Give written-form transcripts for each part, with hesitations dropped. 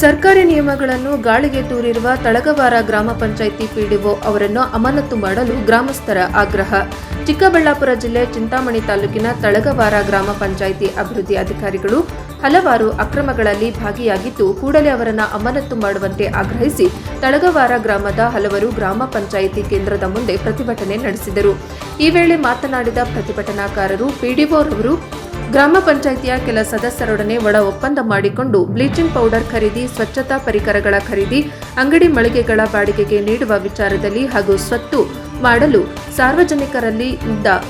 ಸರ್ಕಾರಿ ನಿಯಮಗಳನ್ನು ಗಾಳಿಗೆ ತೂರಿರುವ ತಳಗವಾರ ಗ್ರಾಮ ಪಂಚಾಯಿತಿ ಪಿಡಿಒ ಅವರನ್ನು ಅಮಾನತು ಮಾಡಲು ಗ್ರಾಮಸ್ಥರ ಆಗ್ರಹ. ಚಿಕ್ಕಬಳ್ಳಾಪುರ ಜಿಲ್ಲೆ ಚಿಂತಾಮಣಿ ತಾಲೂಕಿನ ತಳಗವಾರ ಗ್ರಾಮ ಪಂಚಾಯಿತಿ ಅಭಿವೃದ್ಧಿ ಅಧಿಕಾರಿಗಳು ಹಲವಾರು ಅಕ್ರಮಗಳಲ್ಲಿ ಭಾಗಿಯಾಗಿದ್ದು ಕೂಡಲೇ ಅವರನ್ನು ಅಮಾನತು ಮಾಡುವಂತೆ ಆಗ್ರಹಿಸಿ ತಳಗವಾರ ಗ್ರಾಮದ ಹಲವರು ಗ್ರಾಮ ಪಂಚಾಯಿತಿ ಕೇಂದ್ರದ ಮುಂದೆ ಪ್ರತಿಭಟನೆ ನಡೆಸಿದರು. ಈ ವೇಳೆ ಮಾತನಾಡಿದ ಪ್ರತಿಭಟನಾಕಾರರು, ಪಿಡಿಒರವರು ಗ್ರಾಮ ಪಂಚಾಯಿತಿಯ ಕೆಲ ಸದಸ್ಯರೊಡನೆ ಒಳ ಒಪ್ಪಂದ ಮಾಡಿಕೊಂಡು ಬ್ಲೀಚಿಂಗ್ ಪೌಡರ್ ಖರೀದಿ, ಸ್ವಚ್ಛತಾ ಪರಿಕರಗಳ ಖರೀದಿ, ಅಂಗಡಿ ಮಳಿಗೆಗಳ ಬಾಡಿಗೆಗೆ ನೀಡುವ ವಿಚಾರದಲ್ಲಿ ಹಾಗೂ ಸ್ವತ್ತು ಮಾಡಲು ಸಾರ್ವಜನಿಕರಲ್ಲಿ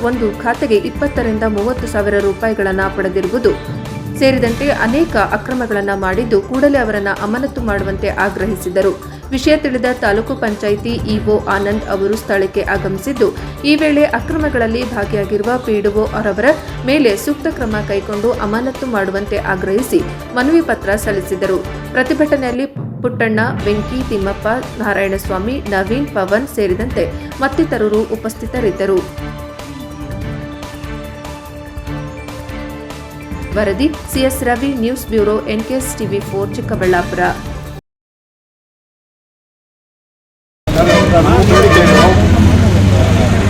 ಒಂದು ಖಾತೆಗೆ 20 ರಿಂದ 30 ಸಾವಿರ ರೂಪಾಯಿಗಳನ್ನು ಪಡೆದಿರುವುದು ಸೇರಿದಂತೆ ಅನೇಕ ಅಕ್ರಮಗಳನ್ನು ಮಾಡಿದ್ದು ಕೂಡಲೇ ಅವರನ್ನು ಅಮಾನತು ಮಾಡುವಂತೆ ಆಗ್ರಹಿಸಿದರು. ವಿಷಯ ತಿಳಿದ ತಾಲೂಕು ಪಂಚಾಯಿತಿ ಇಒ ಆನಂದ್ ಅವರು ಸ್ಥಳಕ್ಕೆ ಆಗಮಿಸಿದ್ದು, ಈ ವೇಳೆ ಅಕ್ರಮಗಳಲ್ಲಿ ಭಾಗಿಯಾಗಿರುವ ಪಿಡಿಒ ಅವರ ಮೇಲೆ ಸೂಕ್ತ ಕ್ರಮ ಕೈಗೊಂಡು ಅಮಾನತು ಮಾಡುವಂತೆ ಆಗ್ರಹಿಸಿ ಮನವಿ ಪತ್ರ ಸಲ್ಲಿಸಿದರು. ಪ್ರತಿಭಟನೆಯಲ್ಲಿ ಪುಟ್ಟಣ್ಣ, ಬೆಂಕಿ, ತಿಮ್ಮಪ್ಪ, ನಾರಾಯಣಸ್ವಾಮಿ, ನವೀನ್, ಪವನ್ ಸೇರಿದಂತೆ ಮತ್ತಿತರರು ಉಪಸ್ಥಿತರಿದ್ದರು. ವರದಿ CS Ravi, news bureau, NKS ಟಿವಿ4, ಚಿಕ್ಕಬಳ್ಳಾಪುರ.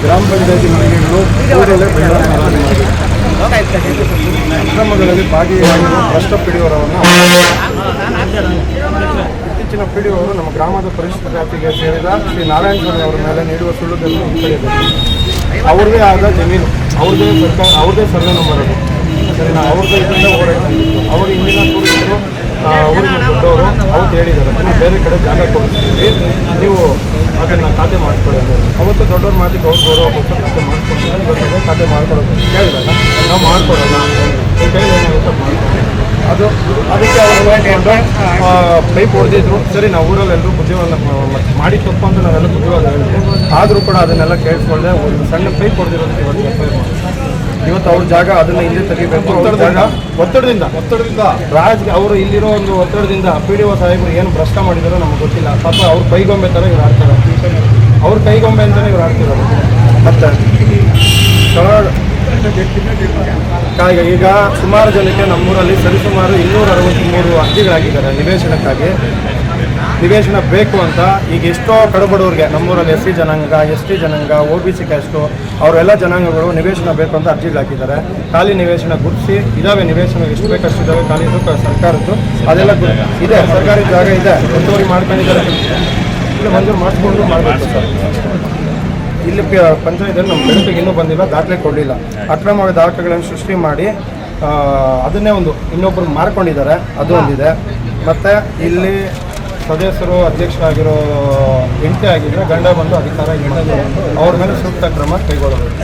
ಗ್ರಾಮ ಪಂಚಾಯತಿ ಮಳಿಗೆಗಳು ಕೂಡಲೇ ಅಕ್ರಮಗಳಲ್ಲಿ ಭಾಗಿಯಾಗಿರುವ ಭ್ರಷ್ಟ ಪಿಡಿಒರವನ್ನು ಇತ್ತೀಚಿನ ಪಿಡಿಒರು ನಮ್ಮ ಗ್ರಾಮದ ಪರಿಶಿಷ್ಟ ಜಾತಿಗೆ ಸೇರಿದ ಶ್ರೀ ನಾರಾಯಣಸ್ವಾಮಿ ಅವರ ಮೇಲೆ ನೀಡುವ ಸುಳ್ಳುಗಳನ್ನು ಹಿಂಪಡೆಯಬೇಕು. ಅವ್ರದೇ ಆದ ಜಮೀನು, ಅವ್ರದೇ ಸರ್ವೆ ನಂಬರ್ ಅದು ಸರಿ, ನಾವು ಅವ್ರದ್ದೇ ಇದರಿಂದ ಓಡಾಡ್ತಿದ್ದು ಅವರು ಇಂದಿನ ಪೂರ್ವಜರು ಊರಿನ ದೊಡ್ಡವರು ಅವತ್ತು ಹೇಳಿದ್ದಾರೆ, ನೀವು ಬೇರೆ ಕಡೆ ಜಾಗ ಕೊಡ್ತೀವಿ, ನೀವು ಅದನ್ನು ಖಾತೆ ಮಾಡ್ಕೊಳ್ಳೋದು. ಅವತ್ತು ದೊಡ್ಡವ್ರ ಮಾತಿಗೆ ಅವ್ರು ಗೌರವಕ್ಕೋಸ್ಕರ ಖಾತೆ ಮಾಡ್ಕೊಡ್ತಾರೆ, ಖಾತೆ ಮಾಡ್ಕೊಡೋದು ಕೇಳಿದಾಗ ನಾವು ಮಾಡ್ಕೊಡೋಲ್ಲ, ಕೈಲಿ ಏನಾಗುತ್ತೆ ಮಾಡ್ಕೊಳ್ಳೋದು. ಅದಕ್ಕೆ ಅವರು ಪೈಪ್ ಹೊಡೆದಿದ್ರು. ಸರಿ, ನಾವು ಊರಲ್ಲಿ ಎಲ್ಲರೂ ಬುದ್ಧಿವಾದ ಮಾಡಿ ತಪ್ಪು ಅಂತ ನಾವೆಲ್ಲ ಬುದ್ಧಿವಾದ ಹೇಳಿದ್ವಿ. ಆದರೂ ಕೂಡ ಅದನ್ನೆಲ್ಲ ಕೇಳಿಸ್ಕೊಳ್ಳದೆ ಒಂದು ಸಣ್ಣ ಪೈಪ್ ಹೊಡೆದಿರೋದಕ್ಕೆ ಇವತ್ತು ಅವ್ರ ಜಾಗ ಅದನ್ನು ಹಿಂದೆ ತೆಗಿಬೇಕು. ಒತ್ತಡದಿಂದ ಅವರು ಇಲ್ಲಿರೋ ಒಂದು ಒತ್ತಡದಿಂದ ಪಿಡಿಒ ಸಾಹೇಬರು ಏನು ಭ್ರಷ್ಟ ಮಾಡಿದಾರೋ ನಮ್ಗೆ ಗೊತ್ತಿಲ್ಲ. ಪಾಪ ಅವ್ರ ಕೈಗೊಂಬೆ ಥರ ಇವ್ರು ಆಡ್ತಾರೆ, ಅವ್ರ ಕೈಗೊಂಬೆ ಅಂತಲೇ ಇವ್ರು ಆಡ್ತಿರೋದು. ಮತ್ತು ಈಗ ಸುಮಾರು ಜನಕ್ಕೆ ನಮ್ಮೂರಲ್ಲಿ ಸರಿಸುಮಾರು 263 ಅರ್ಜಿಗಳಾಗಿದ್ದಾರೆ ನಿವೇಶನಕ್ಕಾಗಿ. ನಿವೇಶನ ಬೇಕು ಅಂತ ಈಗ ಎಷ್ಟೋ ಕಡುಬಡವ್ರಿಗೆ ನಮ್ಮೂರಲ್ಲಿ SC ಜನಾಂಗ, ST ಜನಾಂಗ, OBC ಕ್ಯಾಸ್ಟು ಅವರೆಲ್ಲ ಜನಾಂಗಗಳು ನಿವೇಶನ ಬೇಕು ಅಂತ ಅರ್ಜಿಗಳಾಕಿದ್ದಾರೆ. ಖಾಲಿ ನಿವೇಶನ ಗುರುತಿಸಿ ಇದ್ದಾವೆ, ನಿವೇಶನ ಎಷ್ಟು ಬೇಕಷ್ಟು ಇದ್ದಾವೆ ಖಾಲಿ ಸರ್ಕಾರದ್ದು, ಅದೆಲ್ಲ ಇದೆ, ಸರ್ಕಾರಿ ಜಾಗ ಇದೆ, ಒತ್ತುವರಿ ಮಾಡ್ಕೊಂಡಿದ್ದಾರೆ, ಇಲ್ಲಿ ಮಂಜೂರು ಮಾಡಿಸ್ಕೊಂಡು ಮಾಡಬೇಕು ಸರ್. ಇಲ್ಲಿ ಪಂಚಾಯತಿಯಲ್ಲಿ ನಮ್ಮ ಬೆಳಕಿಗೆ ಇನ್ನೂ ಬಂದಿಲ್ಲ, ದಾಖಲೆ ಕೊಡಲಿಲ್ಲ. ಅಕ್ರಮವಾದ ದಾಖಲೆಗಳನ್ನು ಸೃಷ್ಟಿ ಮಾಡಿ ಅದನ್ನೇ ಒಂದು ಇನ್ನೊಬ್ಬರು ಮಾರ್ಕೊಂಡಿದ್ದಾರೆ, ಅದು ಒಂದಿದೆ. ಮತ್ತು ಇಲ್ಲಿ ಸದಸ್ಯರು ಅಧ್ಯಕ್ಷರಾಗಿರೋ ಹೆಂಡತಿ ಆಗಿದ್ದರೆ ಗಂಡ ಬಂದು ಅಧಿಕಾರ ಅವ್ರ ಮೇಲೆ ಸೂಕ್ತ ಕ್ರಮ ಕೈಗೊಳ್ಳಬೇಕು.